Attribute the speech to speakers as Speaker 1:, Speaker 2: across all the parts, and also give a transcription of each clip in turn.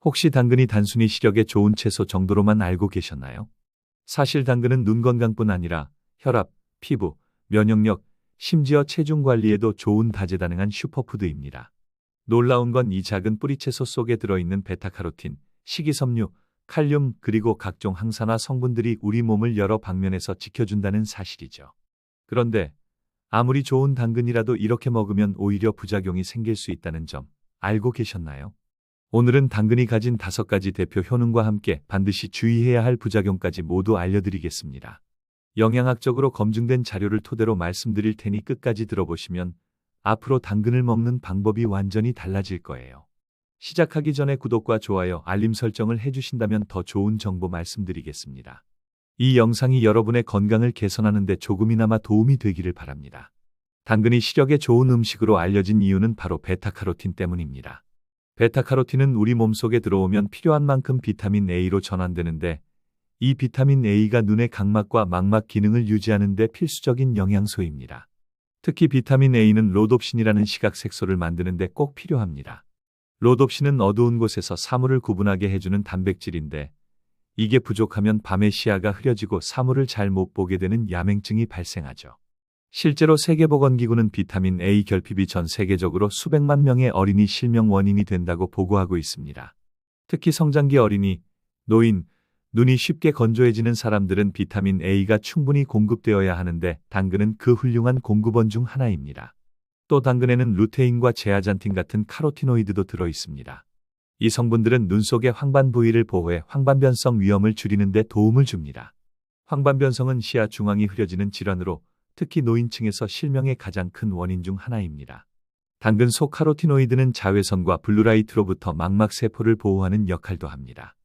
Speaker 1: 혹시 당근이 단순히 시력에 좋은 채소 정도로만 알고 계셨나요? 사실 당근은 눈 건강뿐 아니라 혈압, 피부, 면역력, 심지어 체중 관리에도 좋은 다재다능한 슈퍼푸드입니다. 놀라운 건 이 작은 뿌리채소 속에 들어있는 베타카로틴, 식이섬유, 칼륨 그리고 각종 항산화 성분들이 우리 몸을 여러 방면에서 지켜준다는 사실이죠. 그런데 아무리 좋은 당근이라도 이렇게 먹으면 오히려 부작용이 생길 수 있다는 점 알고 계셨나요? 오늘은 당근이 가진 5가지 대표 효능과 함께 반드시 주의해야 할 부작용까지 모두 알려드리겠습니다. 영양학적으로 검증된 자료를 토대로 말씀드릴 테니 끝까지 들어보시면 앞으로 당근을 먹는 방법이 완전히 달라질 거예요. 시작하기 전에 구독과 좋아요, 알림 설정을 해주신다면 더 좋은 정보 말씀드리겠습니다. 이 영상이 여러분의 건강을 개선하는 데 조금이나마 도움이 되기를 바랍니다. 당근이 시력에 좋은 음식으로 알려진 이유는 바로 베타카로틴 때문입니다. 베타카로틴은 우리 몸속에 들어오면 필요한 만큼 비타민 A로 전환되는데 이 비타민 A가 눈의 각막과 망막 기능을 유지하는 데 필수적인 영양소입니다. 특히 비타민 A는 로놉신이라는 시각 색소를 만드는 데 꼭 필요합니다. 로놉신은 어두운 곳에서 사물을 구분하게 해주는 단백질인데 이게 부족하면 밤에 시야가 흐려지고 사물을 잘 못 보게 되는 야맹증이 발생하죠. 실제로 세계보건기구는 비타민 A 결핍이 전 세계적으로 수백만 명의 어린이 실명 원인이 된다고 보고하고 있습니다. 특히 성장기 어린이, 노인, 눈이 쉽게 건조해지는 사람들은 비타민 A가 충분히 공급되어야 하는데 당근은 그 훌륭한 공급원 중 하나입니다. 또 당근에는 루테인과 제아잔틴 같은 카로티노이드도 들어 있습니다. 이 성분들은 눈 속의 황반 부위를 보호해 황반변성 위험을 줄이는 데 도움을 줍니다. 황반변성은 시야 중앙이 흐려지는 질환으로 특히 노인층에서 실명의 가장 큰 원인 중 하나입니다. 당근 속 카로티노이드는 자외선과 블루라이트로부터 망막 세포를 보호하는 역할도 합니다.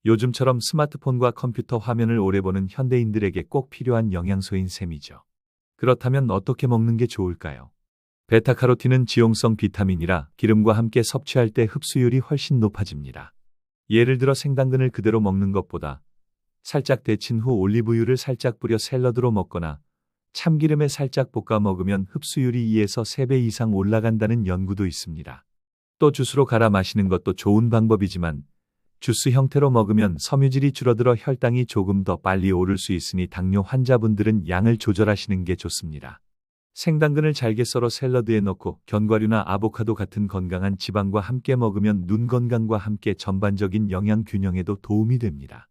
Speaker 1: 요즘처럼 스마트폰과 컴퓨터 화면을 오래 보는 현대인들에게 꼭 필요한 영양소인 셈이죠. 그렇다면 어떻게 먹는 게 좋을까요? 베타카로틴은 지용성 비타민이라 기름과 함께 섭취할 때 흡수율이 훨씬 높아집니다. 예를 들어 생당근을 그대로 먹는 것보다 살짝 데친 후 올리브유를 살짝 뿌려 샐러드로 먹거나 참기름에 살짝 볶아 먹으면 흡수율이 2에서 3배 이상 올라간다는 연구도 있습니다. 또 주스로 갈아 마시는 것도 좋은 방법이지만 주스 형태로 먹으면 섬유질이 줄어들어 혈당이 조금 더 빨리 오를 수 있으니 당뇨 환자분들은 양을 조절하시는 게 좋습니다. 생당근을 잘게 썰어 샐러드에 넣고 견과류나 아보카도 같은 건강한 지방과 함께 먹으면 눈 건강과 함께 전반적인 영양 균형에도 도움이 됩니다.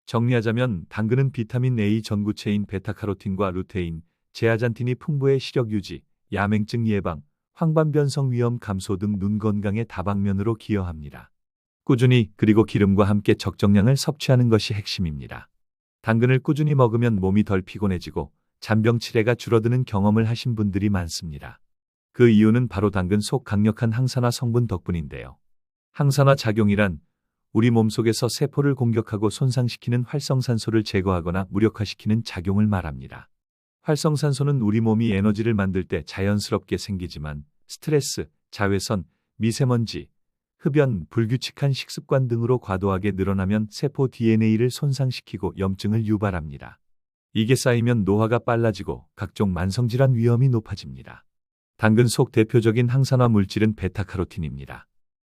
Speaker 1: 정리하자면 당근은 비타민 A 전구체인 베타카로틴과 루테인, 제아잔틴이 풍부해 시력 유지, 야맹증 예방, 황반변성 위험 감소 등 눈 건강의 다방면으로 기여합니다. 꾸준히 그리고 기름과 함께 적정량을 섭취하는 것이 핵심입니다. 당근을 꾸준히 먹으면 몸이 덜 피곤해지고 잔병 치레가 줄어드는 경험을 하신 분들이 많습니다. 그 이유는 바로 당근 속 강력한 항산화 성분 덕분인데요. 항산화 작용이란 우리 몸속에서 세포를 공격하고 손상시키는 활성산소를 제거하거나 무력화시키는 작용을 말합니다. 활성산소는 우리 몸이 에너지를 만들 때 자연스럽게 생기지만 스트레스, 자외선, 미세먼지, 흡연, 불규칙한 식습관 등으로 과도하게 늘어나면 세포 DNA를 손상시키고 염증을 유발합니다. 이게 쌓이면 노화가 빨라지고 각종 만성질환 위험이 높아집니다. 당근 속 대표적인 항산화 물질은 베타카로틴입니다.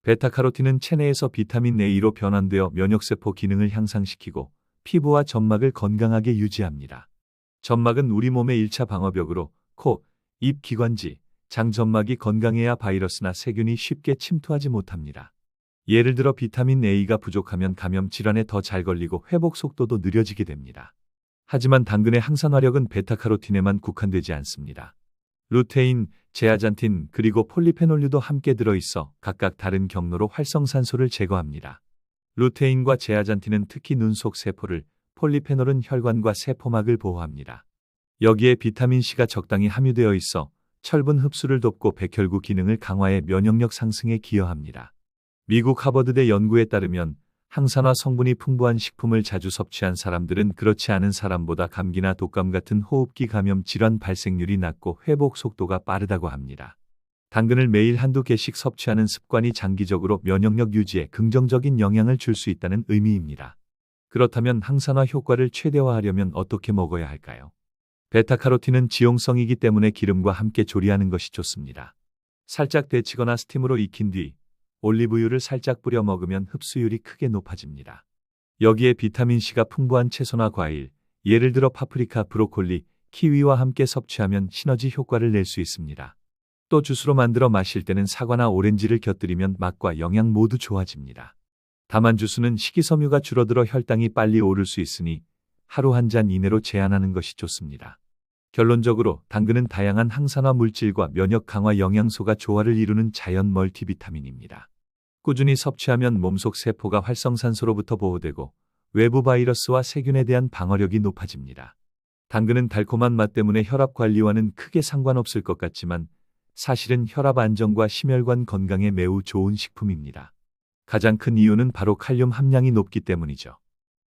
Speaker 1: 베타카로틴은 체내에서 비타민 A로 변환되어 면역세포 기능을 향상시키고 피부와 점막을 건강하게 유지합니다. 점막은 우리 몸의 1차 방어벽으로 코, 입 기관지, 장 점막이 건강해야 바이러스나 세균이 쉽게 침투하지 못합니다. 예를 들어 비타민 A가 부족하면 감염 질환에 더 잘 걸리고 회복 속도도 느려지게 됩니다. 하지만 당근의 항산화력은 베타카로틴에만 국한되지 않습니다. 루테인, 제아잔틴 그리고 폴리페놀류도 함께 들어있어 각각 다른 경로로 활성산소를 제거합니다. 루테인과 제아잔틴은 특히 눈 속 세포를, 폴리페놀은 혈관과 세포막을 보호합니다. 여기에 비타민C가 적당히 함유되어 있어 철분 흡수를 돕고 백혈구 기능을 강화해 면역력 상승에 기여합니다. 미국 하버드대 연구에 따르면 항산화 성분이 풍부한 식품을 자주 섭취한 사람들은 그렇지 않은 사람보다 감기나 독감 같은 호흡기 감염 질환 발생률이 낮고 회복 속도가 빠르다고 합니다. 당근을 매일 한두 개씩 섭취하는 습관이 장기적으로 면역력 유지에 긍정적인 영향을 줄 수 있다는 의미입니다. 그렇다면 항산화 효과를 최대화하려면 어떻게 먹어야 할까요? 베타카로틴은 지용성이기 때문에 기름과 함께 조리하는 것이 좋습니다. 살짝 데치거나 스팀으로 익힌 뒤 올리브유를 살짝 뿌려 먹으면 흡수율이 크게 높아집니다. 여기에 비타민C가 풍부한 채소나 과일, 예를 들어 파프리카, 브로콜리, 키위와 함께 섭취하면 시너지 효과를 낼 수 있습니다. 또 주스로 만들어 마실 때는 사과나 오렌지를 곁들이면 맛과 영양 모두 좋아집니다. 다만 주스는 식이섬유가 줄어들어 혈당이 빨리 오를 수 있으니 하루 한 잔 이내로 제한하는 것이 좋습니다. 결론적으로 당근은 다양한 항산화 물질과 면역 강화 영양소가 조화를 이루는 자연 멀티비타민입니다. 꾸준히 섭취하면 몸속 세포가 활성산소로부터 보호되고 외부 바이러스와 세균에 대한 방어력이 높아집니다. 당근은 달콤한 맛 때문에 혈압 관리와는 크게 상관없을 것 같지만 사실은 혈압 안정과 심혈관 건강에 매우 좋은 식품입니다. 가장 큰 이유는 바로 칼륨 함량이 높기 때문이죠.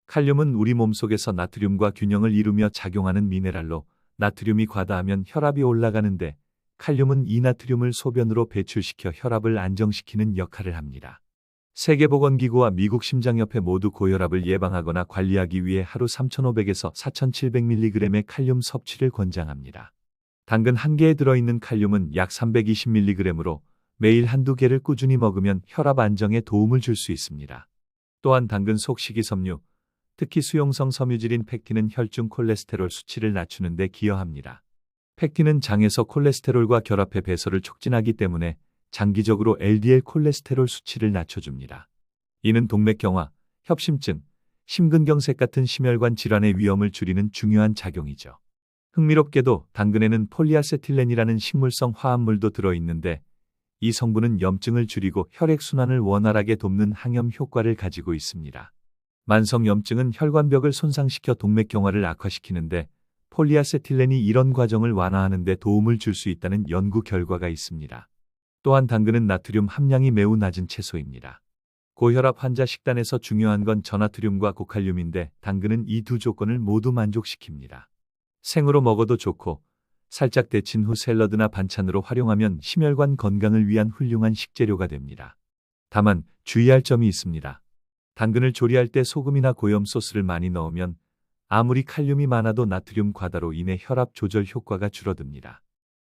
Speaker 1: 칼륨은 우리 몸속에서 나트륨과 균형을 이루며 작용하는 미네랄로 나트륨이 과다하면 혈압이 올라가는데 칼륨은 이 나트륨을 소변으로 배출시켜 혈압을 안정시키는 역할을 합니다. 세계보건기구와 미국 심장협회 모두 고혈압을 예방하거나 관리하기 위해 하루 3,500에서 4,700mg의 칼륨 섭취를 권장합니다. 당근 한 개에 들어있는 칼륨은 약 320mg으로 매일 한두 개를 꾸준히 먹으면 혈압 안정에 도움을 줄 수 있습니다. 또한 당근 속 식이섬유, 특히 수용성 섬유질인 펙틴은 혈중 콜레스테롤 수치를 낮추는 데 기여합니다. 펙틴은 장에서 콜레스테롤과 결합해 배설을 촉진하기 때문에 장기적으로 LDL 콜레스테롤 수치를 낮춰줍니다. 이는 동맥경화, 협심증, 심근경색 같은 심혈관 질환의 위험을 줄이는 중요한 작용이죠. 흥미롭게도 당근에는 폴리아세틸렌이라는 식물성 화합물도 들어있는데 이 성분은 염증을 줄이고 혈액순환을 원활하게 돕는 항염 효과를 가지고 있습니다. 만성 염증은 혈관벽을 손상시켜 동맥경화를 악화시키는데 폴리아세틸렌이 이런 과정을 완화하는 데 도움을 줄 수 있다는 연구 결과가 있습니다. 또한 당근은 나트륨 함량이 매우 낮은 채소입니다. 고혈압 환자 식단에서 중요한 건 저나트륨과 고칼륨인데 당근은 이 두 조건을 모두 만족시킵니다. 생으로 먹어도 좋고 살짝 데친 후 샐러드나 반찬으로 활용하면 심혈관 건강을 위한 훌륭한 식재료가 됩니다. 다만 주의할 점이 있습니다. 당근을 조리할 때 소금이나 고염 소스를 많이 넣으면 아무리 칼륨이 많아도 나트륨 과다로 인해 혈압 조절 효과가 줄어듭니다.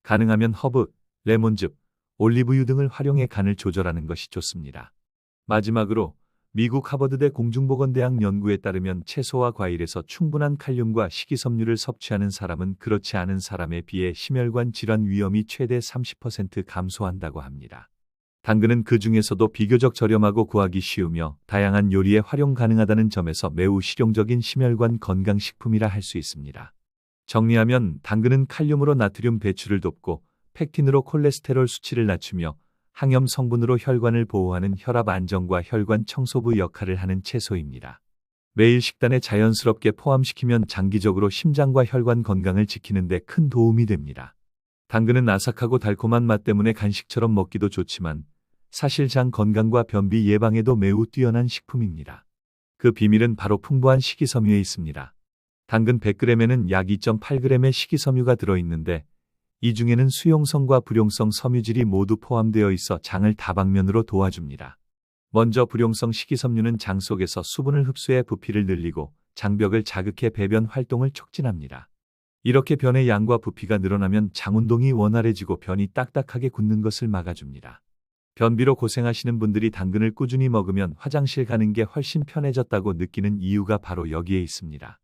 Speaker 1: 가능하면 허브, 레몬즙, 올리브유 등을 활용해 간을 조절하는 것이 좋습니다. 마지막으로 미국 하버드대 공중보건대학 연구에 따르면 채소와 과일에서 충분한 칼륨과 식이섬유를 섭취하는 사람은 그렇지 않은 사람에 비해 심혈관 질환 위험이 최대 30% 감소한다고 합니다. 당근은 그 중에서도 비교적 저렴하고 구하기 쉬우며 다양한 요리에 활용 가능하다는 점에서 매우 실용적인 심혈관 건강식품이라 할 수 있습니다. 정리하면 당근은 칼륨으로 나트륨 배출을 돕고 펙틴으로 콜레스테롤 수치를 낮추며 항염 성분으로 혈관을 보호하는 혈압 안정과 혈관 청소부 역할을 하는 채소입니다. 매일 식단에 자연스럽게 포함시키면 장기적으로 심장과 혈관 건강을 지키는 데 큰 도움이 됩니다. 당근은 아삭하고 달콤한 맛 때문에 간식처럼 먹기도 좋지만 사실 장 건강과 변비 예방에도 매우 뛰어난 식품입니다. 그 비밀은 바로 풍부한 식이섬유에 있습니다. 당근 100g에는 약 2.8g의 식이섬유가 들어있는데 이 중에는 수용성과 불용성 섬유질이 모두 포함되어 있어 장을 다방면으로 도와줍니다. 먼저 불용성 식이섬유는 장 속에서 수분을 흡수해 부피를 늘리고 장벽을 자극해 배변 활동을 촉진합니다. 이렇게 변의 양과 부피가 늘어나면 장 운동이 원활해지고 변이 딱딱하게 굳는 것을 막아줍니다. 변비로 고생하시는 분들이 당근을 꾸준히 먹으면 화장실 가는 게 훨씬 편해졌다고 느끼는 이유가 바로 여기에 있습니다.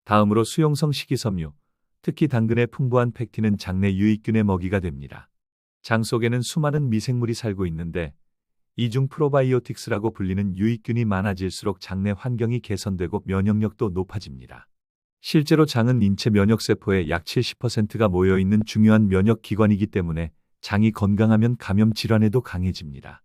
Speaker 1: 다음으로 수용성 식이섬유, 특히 당근의 풍부한 펙틴은 장내 유익균의 먹이가 됩니다. 장 속에는 수많은 미생물이 살고 있는데 이중 프로바이오틱스라고 불리는 유익균이 많아질수록 장내 환경이 개선되고 면역력도 높아집니다. 실제로 장은 인체 면역세포의 약 70%가 모여있는 중요한 면역기관이기 때문에 장이 건강하면 감염 질환에도 강해집니다.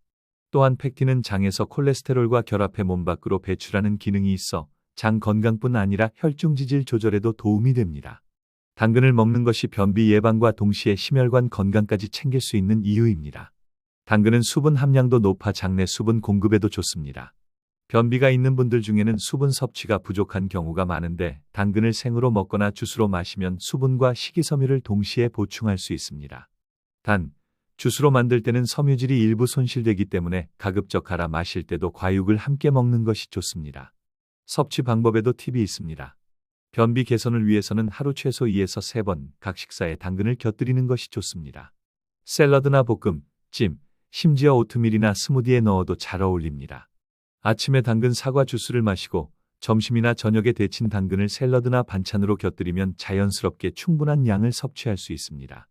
Speaker 1: 또한 펙틴은 장에서 콜레스테롤과 결합해 몸 밖으로 배출하는 기능이 있어 장 건강뿐 아니라 혈중 지질 조절에도 도움이 됩니다. 당근을 먹는 것이 변비 예방과 동시에 심혈관 건강까지 챙길 수 있는 이유입니다. 당근은 수분 함량도 높아 장내 수분 공급에도 좋습니다. 변비가 있는 분들 중에는 수분 섭취가 부족한 경우가 많은데 당근을 생으로 먹거나 주스로 마시면 수분과 식이섬유를 동시에 보충할 수 있습니다. 단, 주스로 만들 때는 섬유질이 일부 손실되기 때문에 가급적 갈아 마실 때도 과육을 함께 먹는 것이 좋습니다. 섭취 방법에도 팁이 있습니다. 변비 개선을 위해서는 하루 최소 2에서 3번 각 식사에 당근을 곁들이는 것이 좋습니다. 샐러드나 볶음, 찜, 심지어 오트밀이나 스무디에 넣어도 잘 어울립니다. 아침에 당근 사과 주스를 마시고 점심이나 저녁에 데친 당근을 샐러드나 반찬으로 곁들이면 자연스럽게 충분한 양을 섭취할 수 있습니다.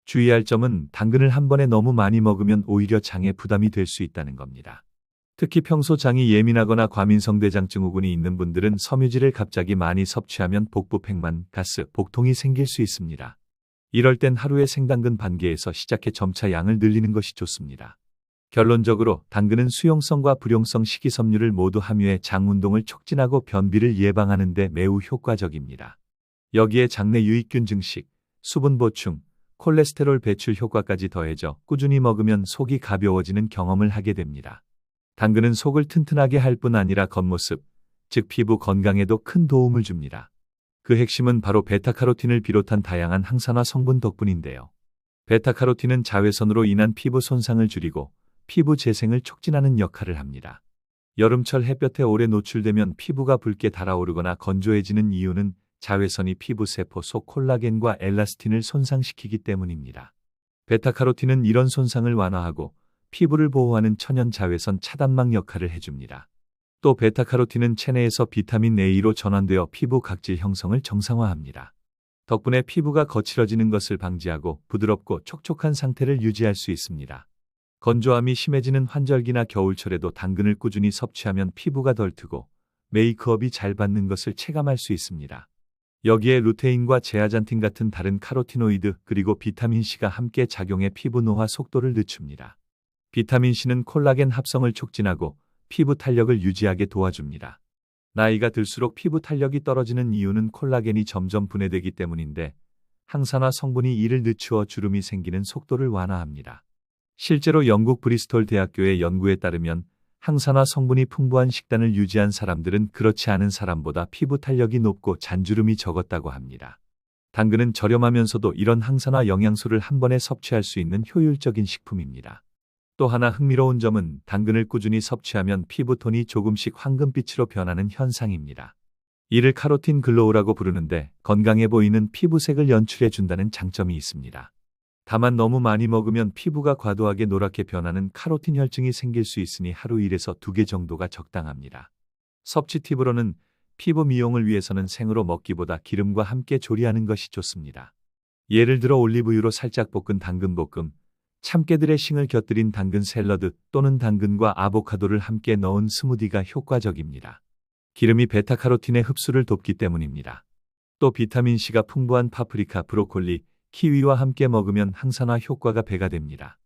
Speaker 1: 주의할 점은 당근을 한 번에 너무 많이 먹으면 오히려 장에 부담이 될 수 있다는 겁니다. 특히 평소 장이 예민하거나 과민성 대장증후군이 있는 분들은 섬유질을 갑자기 많이 섭취하면 복부 팽만, 가스, 복통이 생길 수 있습니다. 이럴 땐 하루에 생당근 반 개에서 시작해 점차 양을 늘리는 것이 좋습니다. 결론적으로 당근은 수용성과 불용성 식이섬유를 모두 함유해 장 운동을 촉진하고 변비를 예방하는 데 매우 효과적입니다. 여기에 장내 유익균 증식, 수분 보충, 콜레스테롤 배출 효과까지 더해져 꾸준히 먹으면 속이 가벼워지는 경험을 하게 됩니다. 당근은 속을 튼튼하게 할 뿐 아니라 겉모습, 즉 피부 건강에도 큰 도움을 줍니다. 그 핵심은 바로 베타카로틴을 비롯한 다양한 항산화 성분 덕분인데요. 베타카로틴은 자외선으로 인한 피부 손상을 줄이고 피부 재생을 촉진하는 역할을 합니다. 여름철 햇볕에 오래 노출되면 피부가 붉게 달아오르거나 건조해지는 이유는 자외선이 피부 세포 속 콜라겐과 엘라스틴을 손상시키기 때문입니다. 베타카로틴은 이런 손상을 완화하고 피부를 보호하는 천연 자외선 차단막 역할을 해줍니다. 또 베타카로틴은 체내에서 비타민 A로 전환되어 피부 각질 형성을 정상화합니다. 덕분에 피부가 거칠어지는 것을 방지하고 부드럽고 촉촉한 상태를 유지할 수 있습니다. 건조함이 심해지는 환절기나 겨울철에도 당근을 꾸준히 섭취하면 피부가 덜 트고 메이크업이 잘 받는 것을 체감할 수 있습니다. 여기에 루테인과 제아잔틴 같은 다른 카로티노이드 그리고 비타민C가 함께 작용해 피부 노화 속도를 늦춥니다. 비타민C는 콜라겐 합성을 촉진하고 피부 탄력을 유지하게 도와줍니다. 나이가 들수록 피부 탄력이 떨어지는 이유는 콜라겐이 점점 분해되기 때문인데 항산화 성분이 이를 늦추어 주름이 생기는 속도를 완화합니다. 실제로 영국 브리스톨 대학교의 연구에 따르면 항산화 성분이 풍부한 식단을 유지한 사람들은 그렇지 않은 사람보다 피부 탄력이 높고 잔주름이 적었다고 합니다. 당근은 저렴하면서도 이런 항산화 영양소를 한 번에 섭취할 수 있는 효율적인 식품입니다. 또 하나 흥미로운 점은 당근을 꾸준히 섭취하면 피부톤이 조금씩 황금빛으로 변하는 현상입니다. 이를 카로틴 글로우라고 부르는데 건강해 보이는 피부색을 연출해 준다는 장점이 있습니다. 다만 너무 많이 먹으면 피부가 과도하게 노랗게 변하는 카로틴 혈증이 생길 수 있으니 하루 1에서 2개 정도가 적당합니다. 섭취 팁으로는 피부 미용을 위해서는 생으로 먹기보다 기름과 함께 조리하는 것이 좋습니다. 예를 들어 올리브유로 살짝 볶은 당근볶음, 참깨 드레싱을 곁들인 당근 샐러드 또는 당근과 아보카도를 함께 넣은 스무디가 효과적입니다. 기름이 베타카로틴의 흡수를 돕기 때문입니다. 또 비타민C가 풍부한 파프리카, 브로콜리, 키위와 함께 먹으면 항산화 효과가 배가 됩니다.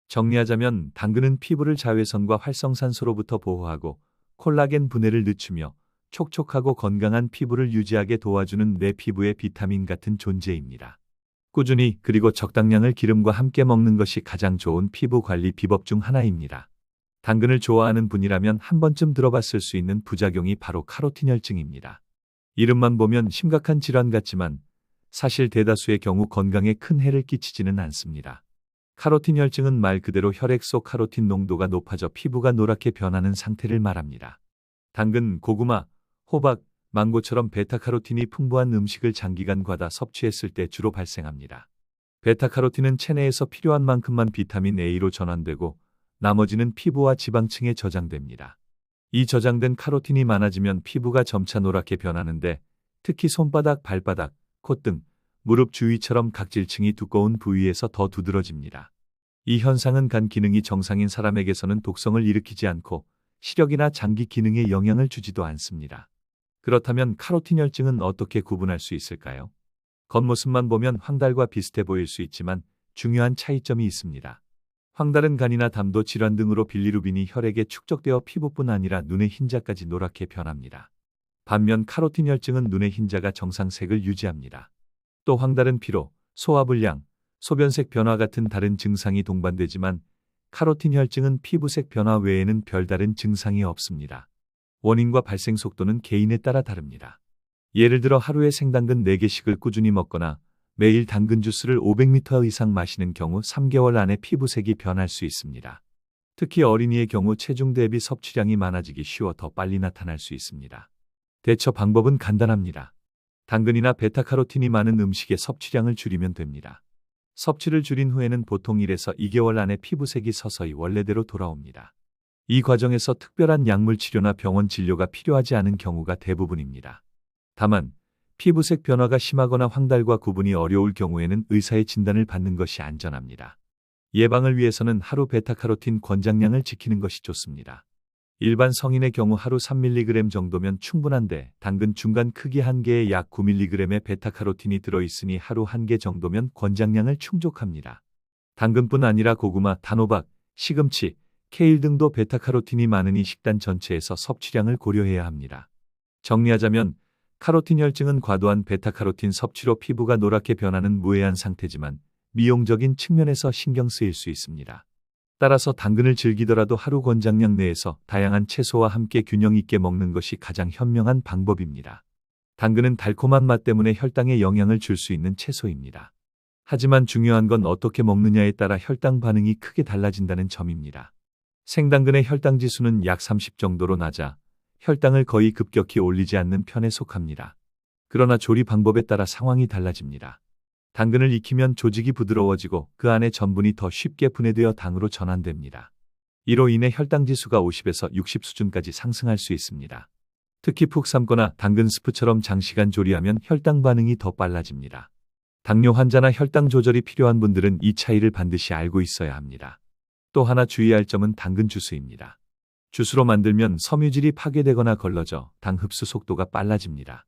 Speaker 1: 정리하자면 당근은 피부를 자외선과 활성산소로부터 보호하고 콜라겐 분해를 늦추며 촉촉하고 건강한 피부를 유지하게 도와주는 내 피부의 비타민 같은 존재입니다. 꾸준히 그리고 적당량을 기름과 함께 먹는 것이 가장 좋은 피부 관리 비법 중 하나입니다. 당근을 좋아하는 분이라면 한 번쯤 들어봤을 수 있는 부작용이 바로 카로틴 혈증입니다. 이름만 보면 심각한 질환 같지만 사실 대다수의 경우 건강에 큰 해를 끼치지는 않습니다. 카로틴 혈증은 말 그대로 혈액 속 카로틴 농도가 높아져 피부가 노랗게 변하는 상태를 말합니다. 당근, 고구마, 호박, 망고처럼 베타카로틴이 풍부한 음식을 장기간 과다 섭취했을 때 주로 발생합니다. 베타카로틴은 체내에서 필요한 만큼만 비타민 A로 전환되고 나머지는 피부와 지방층에 저장됩니다. 이 저장된 카로틴이 많아지면 피부가 점차 노랗게 변하는데 특히 손바닥, 발바닥, 콧 등, 무릎 주위처럼 각질층이 두꺼운 부위에서 더 두드러집니다. 이 현상은 간 기능이 정상인 사람에게서는 독성을 일으키지 않고 시력이나 장기 기능에 영향을 주지도 않습니다. 그렇다면 카로틴 혈증은 어떻게 구분할 수 있을까요? 겉모습만 보면 황달과 비슷해 보일 수 있지만 중요한 차이점이 있습니다. 황달은 간이나 담도 질환 등으로 빌리루빈이 혈액에 축적되어 피부뿐 아니라 눈의 흰자까지 노랗게 변합니다. 반면 카로틴 혈증은 눈의 흰자가 정상색을 유지합니다. 또 황달은 피로, 소화불량, 소변색 변화 같은 다른 증상이 동반되지만 카로틴 혈증은 피부색 변화 외에는 별다른 증상이 없습니다. 원인과 발생 속도는 개인에 따라 다릅니다. 예를 들어 하루에 생당근 4개씩을 꾸준히 먹거나 매일 당근 주스를 500ml 이상 마시는 경우 3개월 안에 피부색이 변할 수 있습니다. 특히 어린이의 경우 체중 대비 섭취량이 많아지기 쉬워 더 빨리 나타날 수 있습니다. 대처 방법은 간단합니다. 당근이나 베타카로틴이 많은 음식의 섭취량을 줄이면 됩니다. 섭취를 줄인 후에는 보통 1에서 2개월 안에 피부색이 서서히 원래대로 돌아옵니다. 이 과정에서 특별한 약물 치료나 병원 진료가 필요하지 않은 경우가 대부분입니다. 다만 피부색 변화가 심하거나 황달과 구분이 어려울 경우에는 의사의 진단을 받는 것이 안전합니다. 예방을 위해서는 하루 베타카로틴 권장량을 지키는 것이 좋습니다. 일반 성인의 경우 하루 3mg 정도면 충분한데 당근 중간 크기 1개에 약 9mg의 베타카로틴이 들어있으니 하루 1개 정도면 권장량을 충족합니다. 당근뿐 아니라 고구마, 단호박, 시금치, 케일 등도 베타카로틴이 많으니 식단 전체에서 섭취량을 고려해야 합니다. 정리하자면 카로틴 혈증은 과도한 베타카로틴 섭취로 피부가 노랗게 변하는 무해한 상태지만 미용적인 측면에서 신경 쓰일 수 있습니다. 따라서 당근을 즐기더라도 하루 권장량 내에서 다양한 채소와 함께 균형 있게 먹는 것이 가장 현명한 방법입니다. 당근은 달콤한 맛 때문에 혈당에 영향을 줄 수 있는 채소입니다. 하지만 중요한 건 어떻게 먹느냐에 따라 혈당 반응이 크게 달라진다는 점입니다. 생당근의 혈당 지수는 약 30 정도로 낮아 혈당을 거의 급격히 올리지 않는 편에 속합니다. 그러나 조리 방법에 따라 상황이 달라집니다. 당근을 익히면 조직이 부드러워지고 그 안에 전분이 더 쉽게 분해되어 당으로 전환됩니다. 이로 인해 혈당 지수가 50에서 60 수준까지 상승할 수 있습니다. 특히 푹 삶거나 당근 스프처럼 장시간 조리하면 혈당 반응이 더 빨라집니다. 당뇨 환자나 혈당 조절이 필요한 분들은 이 차이를 반드시 알고 있어야 합니다. 또 하나 주의할 점은 당근 주스입니다. 주스로 만들면 섬유질이 파괴되거나 걸러져 당 흡수 속도가 빨라집니다.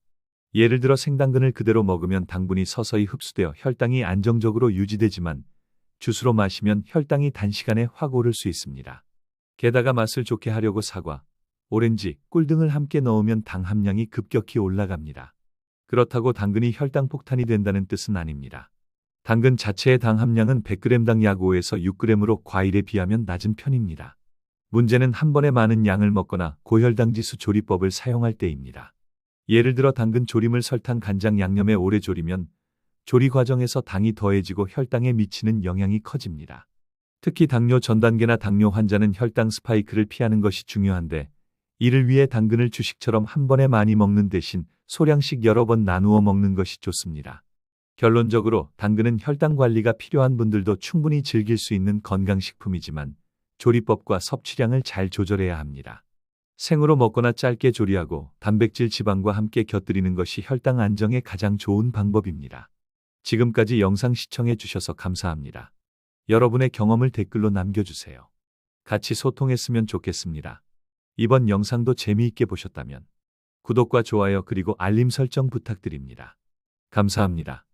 Speaker 1: 예를 들어 생당근을 그대로 먹으면 당분이 서서히 흡수되어 혈당이 안정적으로 유지되지만 주스로 마시면 혈당이 단시간에 확 오를 수 있습니다. 게다가 맛을 좋게 하려고 사과, 오렌지, 꿀 등을 함께 넣으면 당 함량이 급격히 올라갑니다. 그렇다고 당근이 혈당 폭탄이 된다는 뜻은 아닙니다. 당근 자체의 당 함량은 100g당 약 5에서 6g으로 과일에 비하면 낮은 편입니다. 문제는 한 번에 많은 양을 먹거나 고혈당 지수 조리법을 사용할 때입니다. 예를 들어 당근 조림을 설탕, 간장, 양념에 오래 조리면 조리 과정에서 당이 더해지고 혈당에 미치는 영향이 커집니다. 특히 당뇨 전 단계나 당뇨 환자는 혈당 스파이크를 피하는 것이 중요한데 이를 위해 당근을 주식처럼 한 번에 많이 먹는 대신 소량씩 여러 번 나누어 먹는 것이 좋습니다. 결론적으로 당근은 혈당 관리가 필요한 분들도 충분히 즐길 수 있는 건강식품이지만 조리법과 섭취량을 잘 조절해야 합니다. 생으로 먹거나 짧게 조리하고 단백질 지방과 함께 곁들이는 것이 혈당 안정에 가장 좋은 방법입니다. 지금까지 영상 시청해 주셔서 감사합니다. 여러분의 경험을 댓글로 남겨주세요. 같이 소통했으면 좋겠습니다. 이번 영상도 재미있게 보셨다면 구독과 좋아요 그리고 알림 설정 부탁드립니다. 감사합니다.